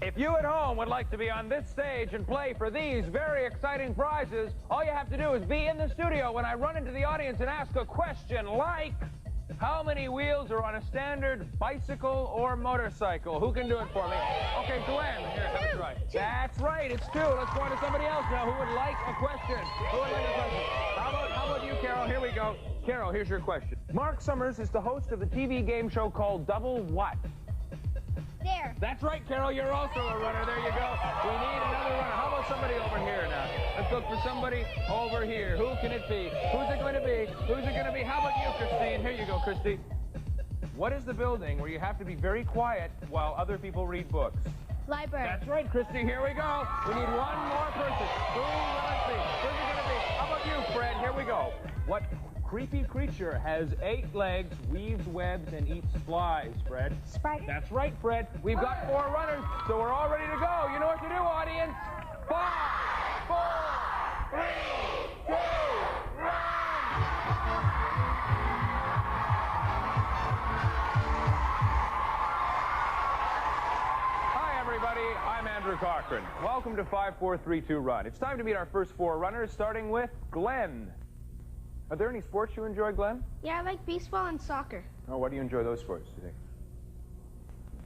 If you at home would like to be on this stage and play for these very exciting prizes, all you have to do is be in the studio when I run into the audience and ask a question like, how many wheels are on a standard bicycle or motorcycle? Who can do it for me? Okay, Glenn, here, have a try. That's right, it's 2. Let's go on to somebody else now who would like a question. Who would like a question? How about you, Carol? Here we go. Carol, here's your question. Mark Summers is the host of the TV game show called Double What? There. That's right, Carol. You're also a runner. There you go. We need another runner. How about somebody over here now? Let's look for somebody over here. Who can it be? Who's it going to be? Who's it going to be? How about you, Christine? Here you go, Christy. What is the building where you have to be very quiet while other people read books? Library. That's right, Christy. Here we go. We need one more person. Let's see. Who's it going to be? How about you, Fred? Here we go. What creepy creature has 8 legs, weaves webs, and eats flies, Fred? Spider. That's right, Fred. We've got 4 runners, so we're all ready to go. You know what to do, audience. 5, 4, 3, 2, run! Hi, everybody. I'm Andrew Cochran. Welcome to 5, 4, 3, 2, run. It's time to meet our first 4 runners, starting with Glenn. Are there any sports you enjoy, Glenn? Yeah, I like baseball and soccer. Oh, why do you enjoy those sports, do you think?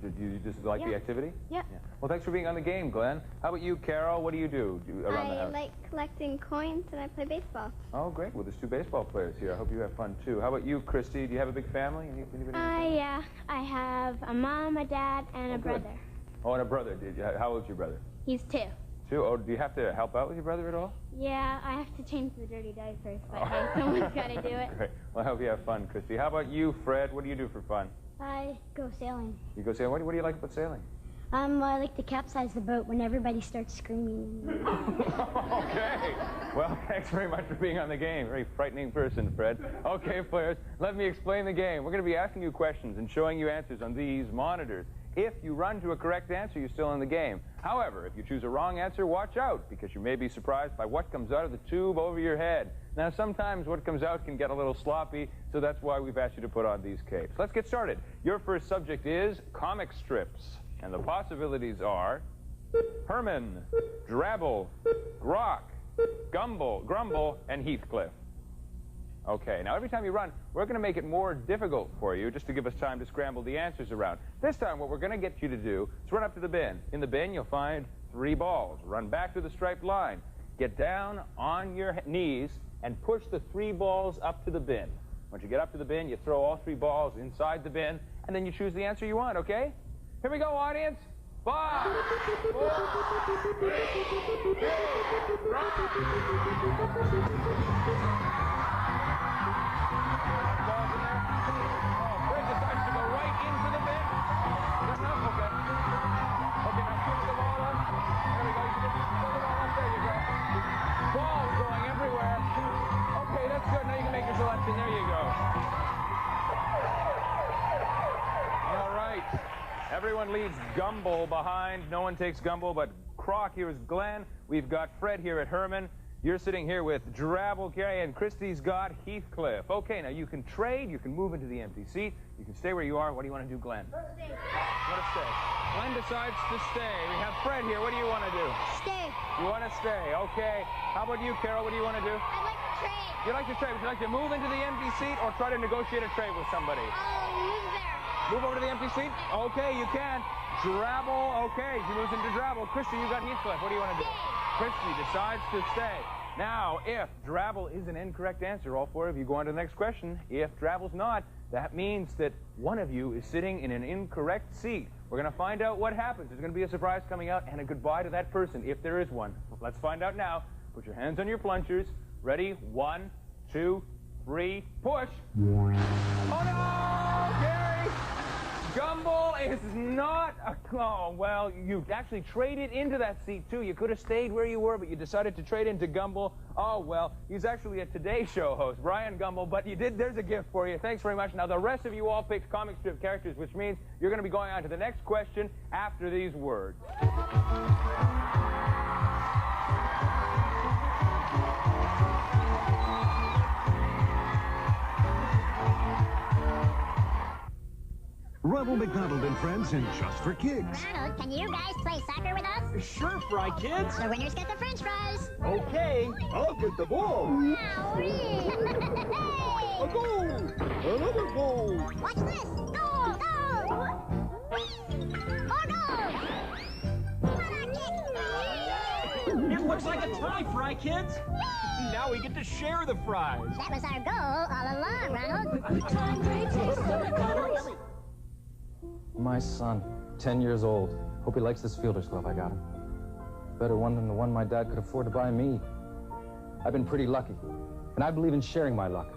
Do you just like the activity? Yeah. Well, thanks for being on the game, Glenn. How about you, Carol? What do you do around the house? I like collecting coins and I play baseball. Oh, great. Well, there's 2 baseball players here. I hope you have fun, too. How about you, Christy? Do you have a big family? Anybody? Yeah. I have a mom, a dad, and a brother. Oh, and a brother. How old's your brother? He's 2. 2? Oh, do you have to help out with your brother at all? Yeah, I have to change the dirty diapers, but hey, someone's got to do it. Great. Well, I hope you have fun, Christy. How about you, Fred? What do you do for fun? I go sailing. You go sailing? What do you like about sailing? I like to capsize the boat when everybody starts screaming. Okay. Well, thanks very much for being on the game. Very frightening person, Fred. Okay, players, let me explain the game. We're going to be asking you questions and showing you answers on these monitors. If you run to a correct answer, you're still in the game. However, if you choose a wrong answer, watch out, because you may be surprised by what comes out of the tube over your head. Now, sometimes what comes out can get a little sloppy, so that's why we've asked you to put on these capes. Let's get started. Your first subject is comic strips, and the possibilities are Herman, Drabble, Grok, Grumble, and Heathcliff. Okay, now every time you run, we're going to make it more difficult for you just to give us time to scramble the answers around. This time, what we're going to get you to do is run up to the bin. In the bin, you'll find 3 balls. Run back to the striped line. Get down on your knees and push the 3 balls up to the bin. Once you get up to the bin, you throw all 3 balls inside the bin, and then you choose the answer you want, okay? Here we go, audience. 5, 4, 3, 2, run! There you go. All right. Everyone leaves Gumble behind. No one takes Gumble, but Croc. Here is Glenn. We've got Fred here at Herman. You're sitting here with Drabble, Carrie, and Christy's got Heathcliff. Okay, now you can trade. You can move into the empty seat. You can stay where you are. What do you want to do, Glenn? Stay. You want to stay? Glenn decides to stay. We have Fred here. What do you want to do? Stay. You want to stay. Okay. How about you, Carol? What do you want to do? I'd like to trade. You like to trade? Would you like to move into the empty seat or try to negotiate a trade with somebody? Move there. Move over to the empty seat? Okay, you can. Drabble, okay. She moves into Drabble. Christy, you got Heathcliff. What do you want to do? Christy decides to stay. Now, if Drabble is an incorrect answer, all 4 of you go on to the next question. If Drabble's not, that means that one of you is sitting in an incorrect seat. We're going to find out what happens. There's going to be a surprise coming out and a goodbye to that person, if there is one. Let's find out now. Put your hands on your plungers. Ready? 1, 2, 3, push. Oh, no, Gary! Gumble is not a... Oh, well, you actually traded into that seat, too. You could have stayed where you were, but you decided to trade into Gumble. Oh, well, he's actually a Today Show host, Brian Gumble, but you did. There's a gift for you. Thanks very much. Now, the rest of you all picked comic strip characters, which means you're going to be going on to the next question after these words. Ronald McDonald and Friends in Just for Kids. Ronald, can you guys play soccer with us? Sure, Fry Kids. The winners get the French fries. Okay. I'll get the ball. Hey! A goal! Another goal! Watch this! Goal! Goal! More goals! What a kick! It looks like a tie, Fry Kids. Now we get to share the fries. That was our goal all along, Ronald. My son, 10 years old. Hope he likes this fielder's glove I got him. Better one than the one my dad could afford to buy me. I've been pretty lucky, and I believe in sharing my luck.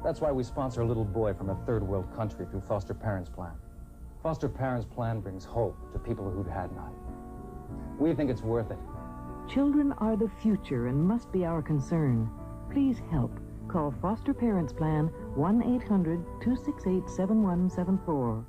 That's why we sponsor a little boy from a third world country through Foster Parents Plan. Foster Parents Plan brings hope to people who'd had none. We think it's worth it. Children are the future and must be our concern. Please help. Call Foster Parents Plan 1-800-268-7174.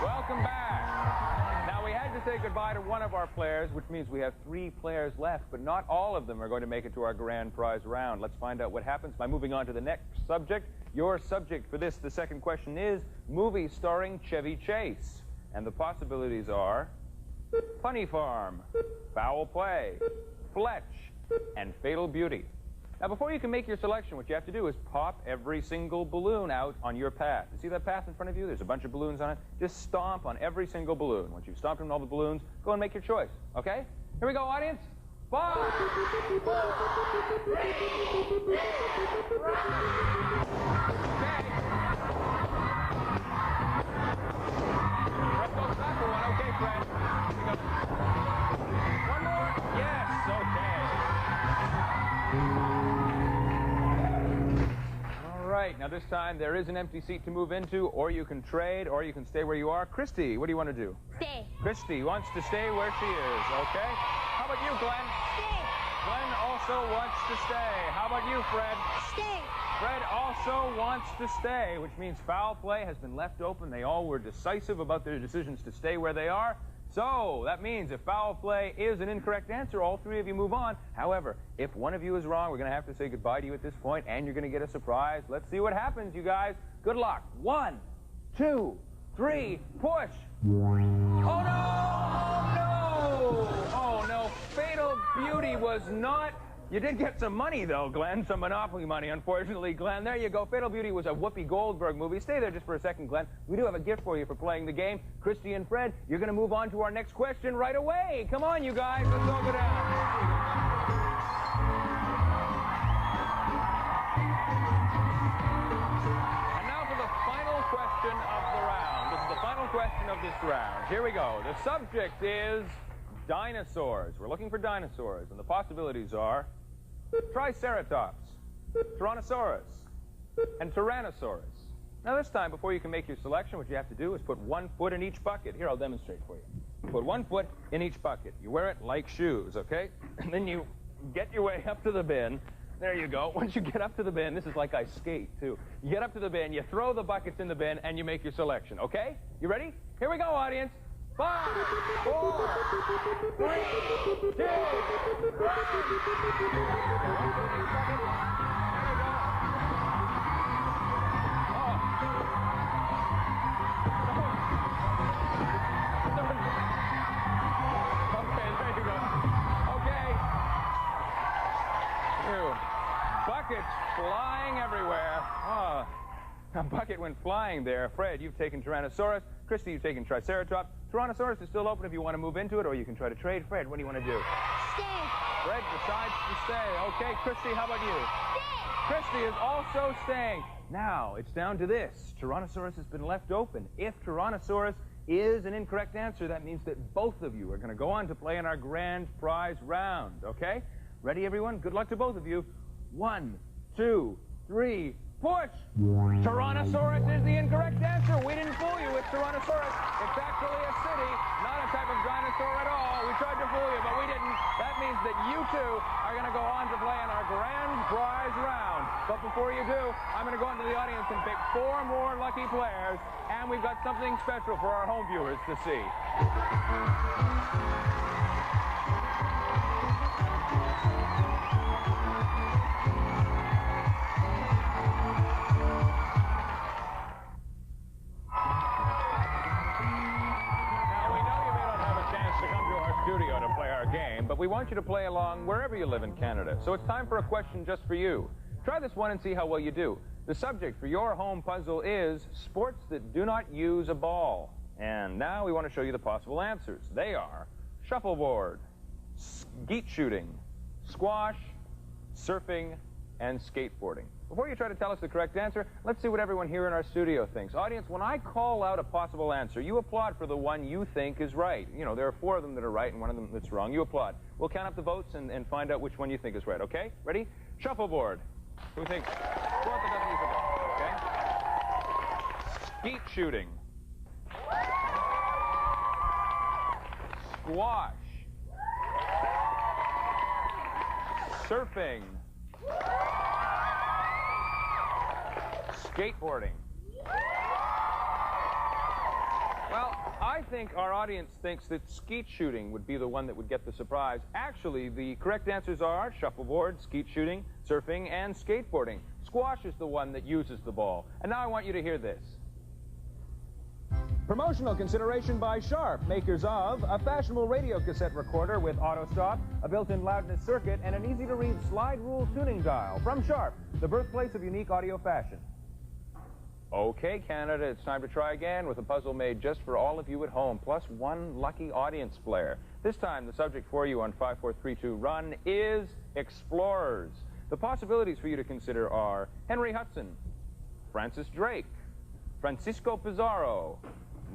Welcome back. Now, we had to say goodbye to one of our players, which means we have 3 players left, but not all of them are going to make it to our grand prize round. Let's find out what happens by moving on to the next subject. Your subject for this, the second question, is movie starring Chevy Chase. And the possibilities are Funny Farm, Foul Play, Fletch, and Fatal Beauty. Now, before you can make your selection, what you have to do is pop every single balloon out on your path. You see that path in front of you? There's a bunch of balloons on it. Just stomp on every single balloon. Once you've stomped on all the balloons, go and make your choice, okay? Here we go, audience. 5, 4, 3, okay. Fred goes back for one. Okay, Fred. Here we go. One more. Yes, okay. All right, now this time there is an empty seat to move into, or you can trade, or you can stay where you are. Christy, what do you want to do? Stay. Christy wants to stay where she is, okay? How about you, Glenn? Stay. Glenn also wants to stay. How about you, Fred? Stay. Fred also wants to stay, which means foul play has been left open. They all were decisive about their decisions to stay where they are. So that means if foul play is an incorrect answer, all 3 of you move on. However, if one of you is wrong, we're going to have to say goodbye to you at this point, and you're going to get a surprise. Let's see what happens, you guys. Good luck. 1, 2, 3, push. Oh, no! Oh, no! Oh, no. Fatal Beauty was not... You did get some money, though, Glenn. Some Monopoly money, unfortunately, Glenn. There you go. Fatal Beauty was a Whoopi Goldberg movie. Stay there just for a second, Glenn. We do have a gift for you for playing the game. Christy and Fred, you're going to move on to our next question right away. Come on, you guys. Let's all go down. And now for the final question of the round. This is the final question of this round. Here we go. The subject is dinosaurs. We're looking for dinosaurs, and the possibilities are Triceratops, Tyrannosaurus, and Tyrannosaurus. Now this time, before you can make your selection, what you have to do is put 1 foot in each bucket. Here, I'll demonstrate for you. Put 1 foot in each bucket. You wear it like shoes, okay? And then you get your way up to the bin. There you go. Once you get up to the bin, this is like I skate, too. You get up to the bin, you throw the buckets in the bin, and you make your selection, okay? You ready? Here we go, audience. 5, 4, 3, 2, 1. Buckets flying everywhere. Oh, a bucket went flying there. Fred, you've taken Tyrannosaurus. Christy, you've taken Triceratops. Tyrannosaurus is still open if you want to move into it, or you can try to trade. Fred, what do you want to do? Stay. Fred decides to stay. Okay, Christy, how about you? Stay. Christy is also staying. Now, it's down to this. Tyrannosaurus has been left open. If Tyrannosaurus is an incorrect answer, that means that both of you are going to go on to play in our grand prize round, okay? Ready, everyone? Good luck to both of you. 1, 2, 3, push! Tyrannosaurus is the incorrect answer. We didn't fool you with Tyrannosaurus. It's actually a city, not a type of dinosaur at all. We tried to fool you, but we didn't. That means that you two are going to go on to play in our grand prize round. But before you do, I'm going to go into the audience and pick 4 more lucky players, and we've got something special for our home viewers to see. Studio to play our game, but we want you to play along wherever you live in Canada. So it's time for a question just for you. Try this one and see how well you do. The subject for your home puzzle is sports that do not use a ball. And now we want to show you the possible answers. They are shuffleboard, skeet shooting, squash, surfing, and skateboarding. Before you try to tell us the correct answer, let's see what everyone here in our studio thinks. Audience, when I call out a possible answer, you applaud for the one you think is right. You know, there are 4 of them that are right and 1 of them that's wrong. You applaud. We'll count up the votes and find out which one you think is right, okay? Ready? Shuffleboard. Who thinks? Sport that doesn't use a ball, okay? Skeet shooting. Squash. Surfing. Skateboarding. Well, I think our audience thinks that skeet shooting would be the one that would get the surprise. Actually, the correct answers are shuffleboard, skeet shooting, surfing, and skateboarding. Squash is the one that uses the ball. And now I want you to hear this. Promotional consideration by Sharp, makers of a fashionable radio cassette recorder with auto stop, a built-in loudness circuit, and an easy-to-read slide rule tuning dial. From Sharp, the birthplace of unique audio fashion. Okay, Canada, it's time to try again with a puzzle made just for all of you at home, plus 1 lucky audience player. This time, the subject for you on 5432-RUN is explorers. The possibilities for you to consider are Henry Hudson, Francis Drake, Francisco Pizarro,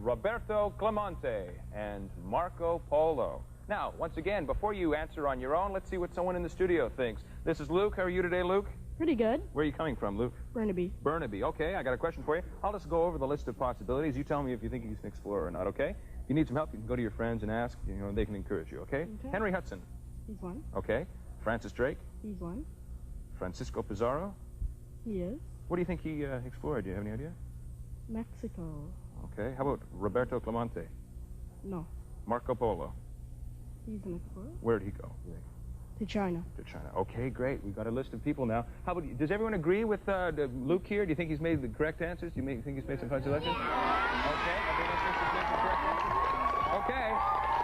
Roberto Clemente, and Marco Polo. Now, once again, before you answer on your own, let's see what someone in the studio thinks. This is Luke. How are you today, Luke? Pretty good. Where are you coming from, Luke? Burnaby. Burnaby. Okay, I got a question for you. I'll just go over the list of possibilities. You tell me if you think he's an explorer or not, okay? If you need some help, you can go to your friends and ask. You know, they can encourage you, okay? Henry Hudson. He's 1. Okay. Francis Drake. He's 1. Francisco Pizarro. He is. What do you think he explored? Do you have any idea? Mexico. Okay. How about Roberto Clemente? No. Marco Polo. He's an explorer. Where did he go? To China. To China. Okay, great. We've got a list of people now. How about, does everyone agree with Luke here? Do you think he's made the correct answers? Do you think he's made some fine selections? Okay. Everyone thinks he's made the correct answers? Okay.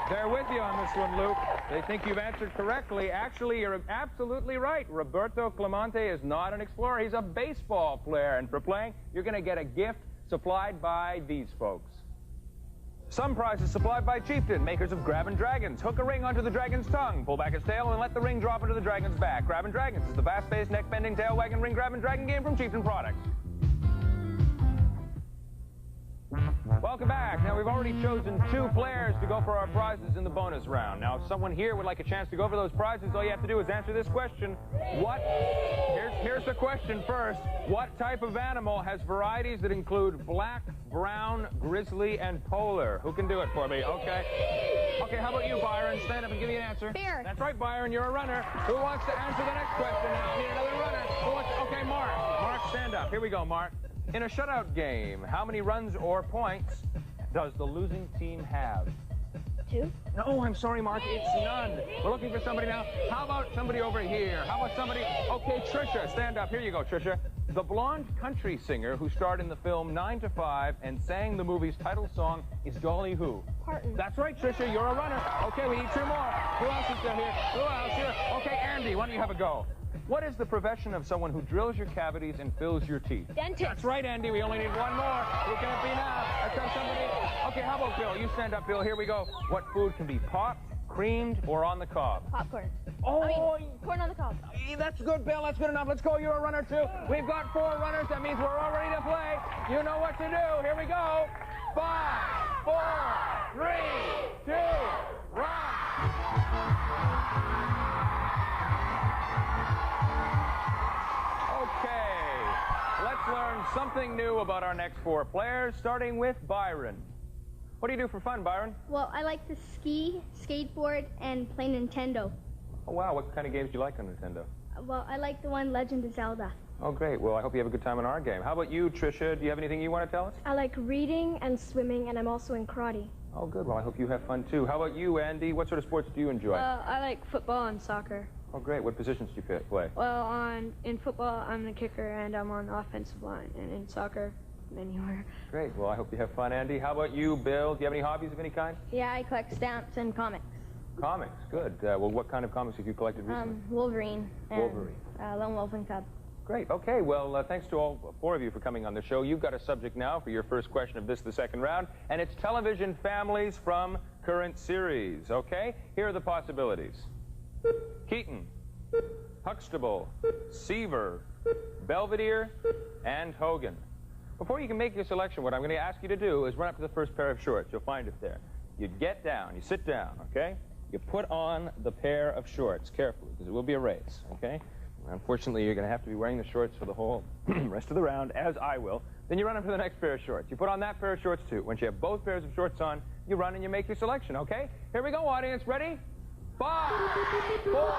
They're with you on this one, Luke. They think you've answered correctly. Actually, you're absolutely right. Roberto Clemente is not an explorer. He's a baseball player. And for playing, you're going to get a gift supplied by these folks. Some prizes supplied by Chieftain, makers of Grab 'n' Dragons. Hook a ring onto the dragon's tongue, pull back its tail, and let the ring drop into the dragon's back. Grab 'n' Dragons is the fast-paced, neck-bending, tail-wagging ring grab 'n' dragon game from Chieftain Products. Welcome back. Now, we've already chosen 2 players to go for our prizes in the bonus round. Now, if someone here would like a chance to go for those prizes, all you have to do is answer this question. Here's the question first. What type of animal has varieties that include black, brown, grizzly, and polar? Who can do it for me? Okay. Okay, how about you, Byron? Stand up and give me an answer. Bear. That's right, Byron. You're a runner. Who wants to answer the next question now? I need another runner. Who wants to... Okay, Mark. Mark, stand up. Here we go, Mark. In a shutout game, how many runs or points does the losing team have? 2. No, I'm sorry, Mark. It's none. We're looking for somebody now. How about somebody over here? How about somebody... Okay, Trisha, stand up. Here you go, Trisha. The blonde country singer who starred in the film 9 to 5 and sang the movie's title song is Dolly who? Parton. That's right, Trisha. You're a runner. Okay, we need 2 more. Who else is there here? Who else here? Okay, Andy, why don't you have a go? What is the profession of someone who drills your cavities and fills your teeth? Dentist. That's right, Andy. We only need 1 more. Who can it be now? Let's have somebody. Okay, how about Bill? You stand up, Bill. Here we go. What food can be popped, creamed, or on the cob? Popcorn. Oh, I mean, corn on the cob. that's good, Bill. That's good enough. Let's go. You're a runner, too. We've got 4 runners. That means we're all ready to play. You know what to do. Here we go. 5, 4, 3, 2, run. Let's learn something new about our next 4 players, starting with Byron. What do you do for fun, Byron? Well, I like to ski, skateboard, and play Nintendo. Oh, wow. What kind of games do you like on Nintendo? Well, I like the one Legend of Zelda. Oh, great. Well, I hope you have a good time in our game. How about you, Tricia? Do you have anything you want to tell us? I like reading and swimming, and I'm also in karate. Oh, good. Well, I hope you have fun, too. How about you, Andy? What sort of sports do you enjoy? I like football and soccer. Oh, great. What positions do you play? Well, in football, I'm the kicker, and I'm on the offensive line. And in soccer, anywhere. Great. Well, I hope you have fun, Andy. How about you, Bill? Do you have any hobbies of any kind? Yeah, I collect stamps and comics. Comics. Good. Well, what kind of comics have you collected recently? Wolverine. And, Wolverine. Lone Wolf and Cub. Great. Okay. Well, thanks to all four of you for coming on the show. You've got a subject now for your first question of the second round, and it's television families from current series. Okay? Here are the possibilities. Keaton, Huxtable, Seaver, Belvedere, and Hogan. Before you can make your selection, what I'm going to ask you to do is run up to the first pair of shorts. You'll find it there. You get down. You sit down, okay? You put on the pair of shorts carefully, because it will be a race, okay? Unfortunately, you're going to have to be wearing the shorts for the whole rest of the round, as I will. Then you run up to the next pair of shorts. You put on that pair of shorts, too. Once you have both pairs of shorts on, you run and you make your selection, okay? Here we go, audience. Ready? 5, 4, 3, 2, 1.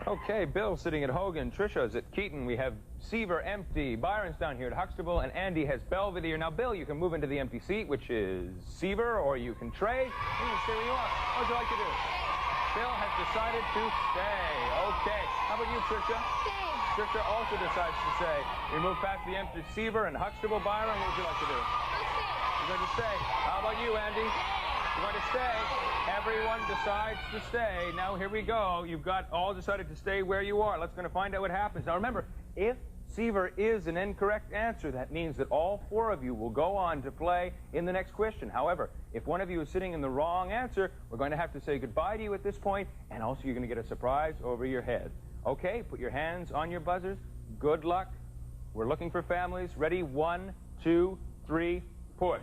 Okay, Bill sitting at Hogan, Trisha's at Keaton. We have Seaver empty. Byron's down here at Huxtable, and Andy has Belvedere. Now, Bill, you can move into the empty seat, which is Seaver, or you can trade. You can stay where you are. What would you like to do? Bill has decided to stay. Okay. How about you, Trisha? Stay. Trisha also decides to stay. We move past the empty Seaver and Huxtable. Byron, what would you like to do? You're going to stay. How about you, Andy? You're going to stay. Everyone decides to stay. Now, here we go. You've got all decided to stay where you are. Let's going to find out what happens. Now, remember, if Seaver is an incorrect answer, that means that all four of you will go on to play in the next question. However, if one of you is sitting in the wrong answer, we're going to have to say goodbye to you at this point, and also you're going to get a surprise over your head. Okay, put your hands on your buzzers. Good luck. We're looking for families. Ready? 1, 2, 3, push.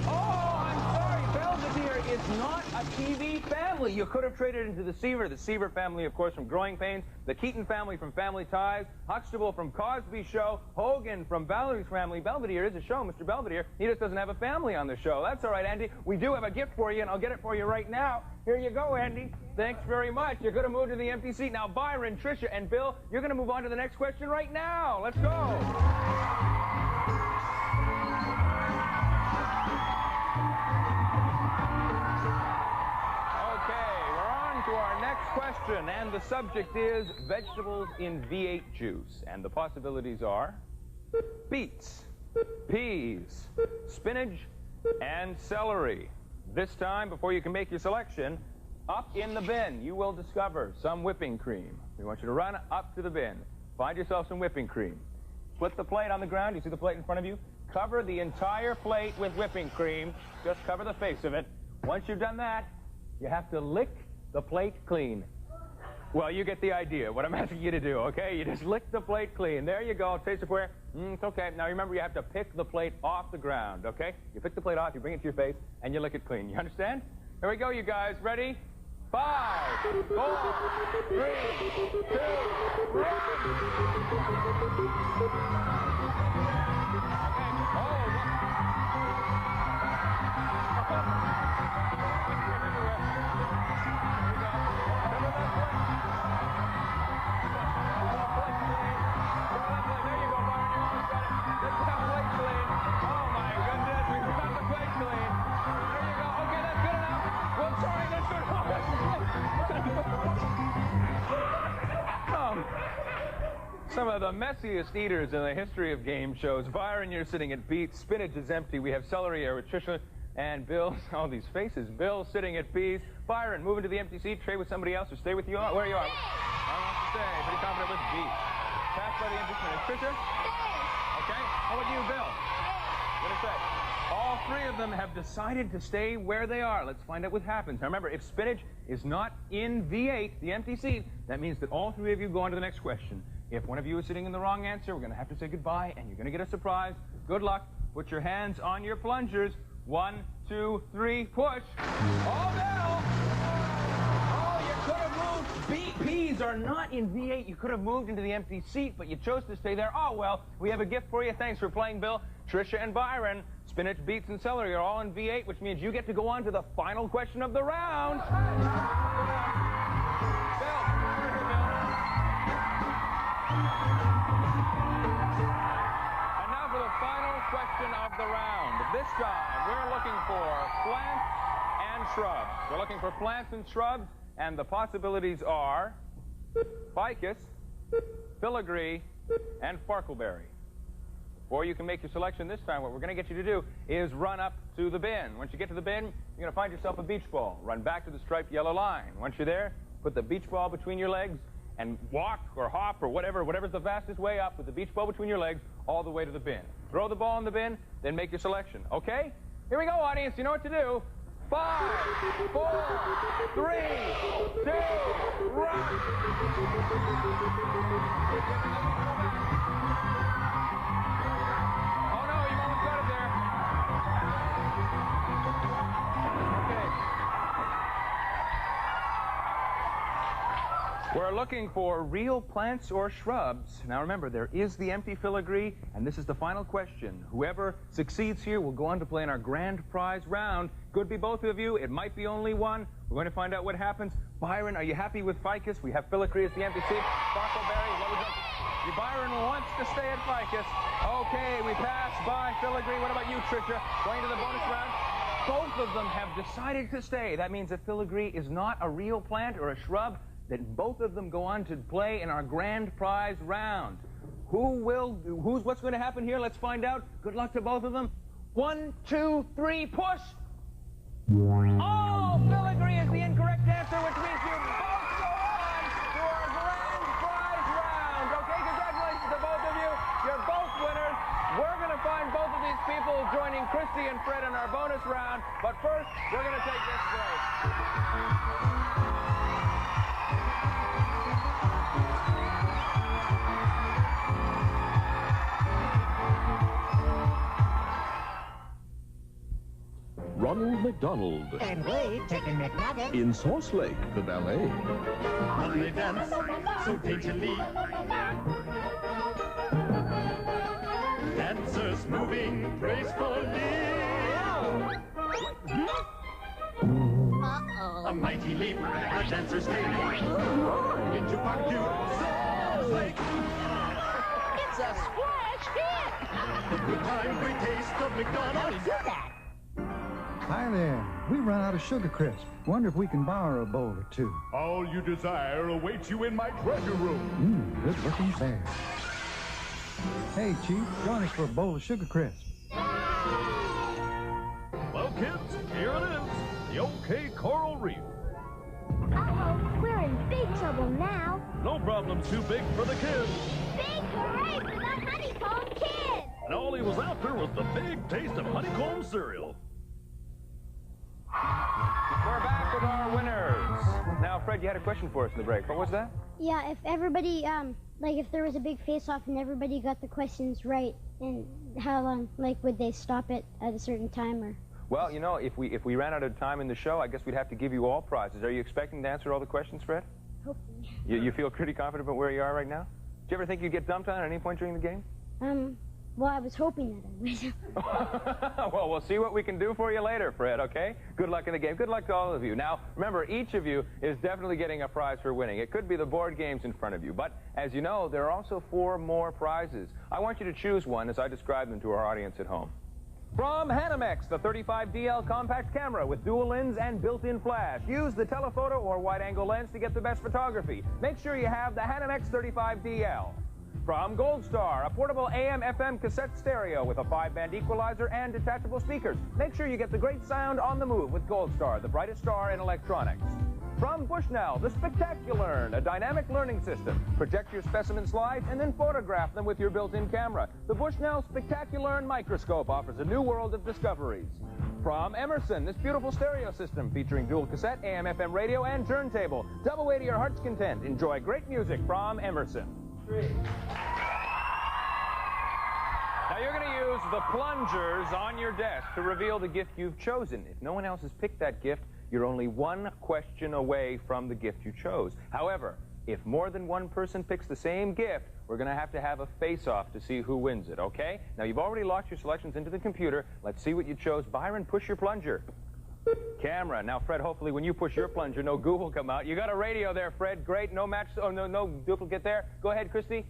Oh, I'm sorry. Belvedere is not a TV family. You could have traded into the Seaver family, of course, from Growing Pains, the Keaton family from Family Ties, Huxtable from Cosby Show, Hogan from Valerie's Family. Belvedere is a show, Mr. Belvedere. He just doesn't have a family on the show. That's all right, Andy. We do have a gift for you, and I'll get it for you right now. Here you go, Andy. Thanks very much. You're going to move to the empty seat. Now, Byron, Tricia, and Bill, you're going to move on to the next question right now. Let's go. Question, and the subject is vegetables in V8 juice, and the possibilities are beets, peas, spinach, and celery. This time, before you can make your selection, up in the bin you will discover some whipping cream. We want you to run up to the bin, find yourself some whipping cream, put the plate on the ground. You see the plate in front of you? Cover the entire plate with whipping cream. Just cover the face of it. Once you've done that, you have to lick the plate clean. Well, you get the idea, what I'm asking you to do, okay? You just lick the plate clean. There you go. Taste it where? It's okay. Now, remember, you have to pick the plate off the ground, okay? You pick the plate off, you bring it to your face, and you lick it clean. You understand? Here we go, you guys. Ready? 5, 4, 3, 2, 1. Some of the messiest eaters in the history of game shows. Byron, you're sitting at beets. Spinach is empty. We have celery here with Tricia and Bill. Oh, these faces. Bill sitting at peas. Byron, move into the empty seat. Trade with somebody else or stay with you. Where you are. I want to stay. Pretty confident with beets. Pass by the empty spinach. Tricia? Okay. How about you, Bill? What do you say? All three of them have decided to stay where they are. Let's find out what happens. Now, remember, if spinach is not in V8, the empty seat, that means that all three of you go on to the next question. If one of you is sitting in the wrong answer, we're going to have to say goodbye, and you're going to get a surprise. Good luck. Put your hands on your plungers. 1, 2, 3, push. Oh, no! Oh, you could have moved. Peas are not in V8. You could have moved into the empty seat, but you chose to stay there. Oh, well, we have a gift for you. Thanks for playing, Bill, Tricia, and Byron. Spinach, beets, and celery are all in V8, which means you get to go on to the final question of the round. Bill, and now for the final question of the round. This time, we're looking for plants and shrubs. We're looking for plants and shrubs, and the possibilities are ficus, filigree, and farkleberry. Before you can make your selection this time, what we're going to get you to do is run up to the bin. Once you get to the bin, you're going to find yourself a beach ball. Run back to the striped yellow line. Once you're there, put the beach ball between your legs and walk or hop or whatever's the fastest way up with the beach ball between your legs all the way to the bin. Throw the ball in the bin, then make your selection. Okay? Here we go, audience. You know what to do. 5, 4, 3, 2, run! Oh no, you've almost got it there. Okay. We're looking for real plants or shrubs. Now remember, there is the empty filigree, and this is the final question. Whoever succeeds here will go on to play in our grand prize round. Could be both of you. It might be only one. We're going to find out what happens. Byron, are you happy with ficus? We have filigree as the empty seat. Farkleberry, what would you... Byron wants to stay at ficus. Okay, we passed by filigree. What about you, Tricia? Going to the bonus round? Both of them have decided to stay. That means that filigree is not a real plant or a shrub. That both of them go on to play in our grand prize round. What's going to happen here? Let's find out. Good luck to both of them. 1, 2, 3, push! Oh, filigree is the incorrect answer, which means you both go on to our grand prize round. Okay, congratulations to both of you. You're both winners. We're going to find both of these people joining Christy and Fred in our bonus round. But first, we're going to take this break. Ronald McDonald. And Wade Chicken McNugget. In Sauce Lake, the ballet. How they dance so daintily. Dancers moving gracefully. Uh-oh. A mighty leap, the dancers take into barbecue Sauce Lake. It's a splash hit. Good time, great taste of McDonald's. Do that. Hi there. We run out of Sugar Crisp. Wonder if we can borrow a bowl or two. All you desire awaits you in my treasure room. Good looking bear. Hey, Chief, join us for a bowl of Sugar Crisp. Well, kids, here it is. The OK Coral Reef. Uh-oh, we're in big trouble now. No problem too big for the kids. Big hooray for the honeycomb kid! And all he was after was the big taste of honeycomb cereal. We're back with our winners. Now, Fred, you had a question for us in the break. What was that? Yeah, if everybody, like if there was a big face-off and everybody got the questions right, and how long, like, would they stop it at a certain time, or? Well, you know, if we ran out of time in the show, I guess we'd have to give you all prizes. Are you expecting to answer all the questions, Fred? Hopefully. You feel pretty confident about where you are right now? Did you ever think you'd get dumped on at any point during the game? Well, I was hoping that I would. Well, we'll see what we can do for you later, Fred, okay? Good luck in the game. Good luck to all of you. Now, remember, each of you is definitely getting a prize for winning. It could be the board games in front of you, but as you know, there are also 4 more prizes. I want you to choose one as I describe them to our audience at home. From Hanamex, the 35DL compact camera with dual lens and built-in flash. Use the telephoto or wide-angle lens to get the best photography. Make sure you have the Hanamex 35DL. From Gold Star, a portable AM/FM cassette stereo with a 5-band equalizer and detachable speakers. Make sure you get the great sound on the move with Gold Star, the brightest star in electronics. From Bushnell, the Spectaculearn, a dynamic learning system. Project your specimen slides and then photograph them with your built-in camera. The Bushnell Spectaculearn microscope offers a new world of discoveries. From Emerson, this beautiful stereo system featuring dual cassette, AM/FM radio, and turntable. Double way to your heart's content. Enjoy great music from Emerson. Now you're going to use the plungers on your desk to reveal the gift you've chosen. If no one else has picked that gift, you're only one question away from the gift you chose. However, If more than one person picks the same gift, we're going to have a face-off to see who wins it, okay? Now, you've already locked your selections into the computer. Let's see what you chose. Byron, push your plunger. Camera. Now, Fred, hopefully when you push your plunger, no goo will come out. You got a radio there, Fred. Great. No match. Oh, no duplicate there. Go ahead, Christy.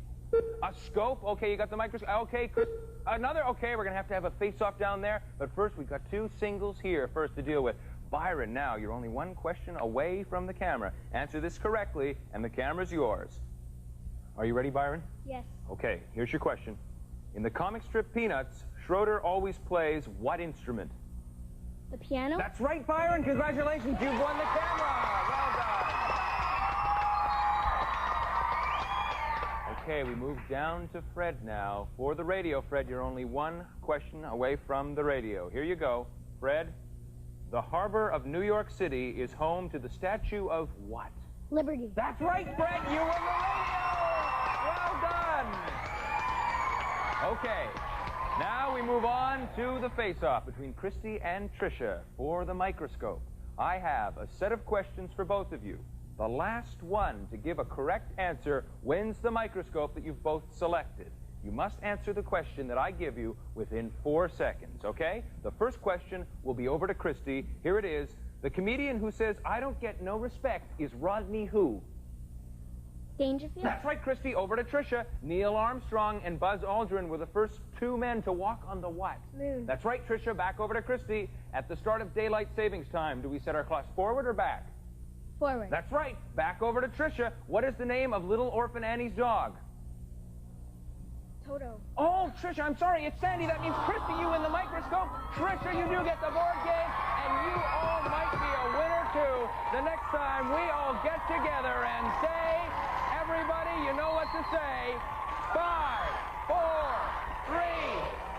A scope. Okay, you got the microscope. Okay, Chris. Another. Okay, we're going to have a face-off down there. But first, we've got two singles here first to deal with. Byron, now, you're only one question away from the camera. Answer this correctly, and the camera's yours. Are you ready, Byron? Yes. Okay, here's your question. In the comic strip Peanuts, Schroeder always plays what instrument? The piano? That's right, Byron. Congratulations, you've won the camera. Well done. Okay, we move down to Fred now. For the radio, Fred, you're only one question away from the radio. Here you go. Fred, the harbor of New York City is home to the statue of what? Liberty. That's right, Fred. You won the radio. Well done. Okay. Now we move on to the face-off between Christy and Tricia for the microscope. I have a set of questions for both of you. The last one to give a correct answer wins the microscope that you've both selected. You must answer the question that I give you within 4 seconds, okay? The first question will be over to Christy. Here it is. The comedian who says, "I don't get no respect," is Rodney who? Dangerfield? That's right, Christy. Over to Tricia. Neil Armstrong and Buzz Aldrin were the first two men to walk on the what? Moon. That's right, Tricia. Back over to Christy. At the start of daylight savings time, do we set our clocks forward or back? Forward. That's right. Back over to Tricia. What is the name of little orphan Annie's dog? Toto. Oh, Tricia, I'm sorry. It's Sandy. That means Christy, you win the microscope. Tricia, you do get the board game. And you all might be a winner, too. The next time we all get together and say, everybody, you know what to say. 5, 4, 3,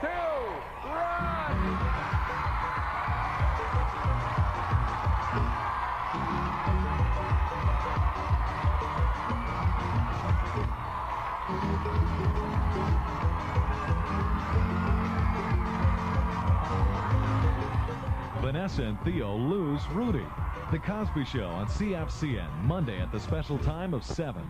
2, run! Vanessa and Theo lose Rudy. The Cosby Show on CFCN, Monday at the special time of 7.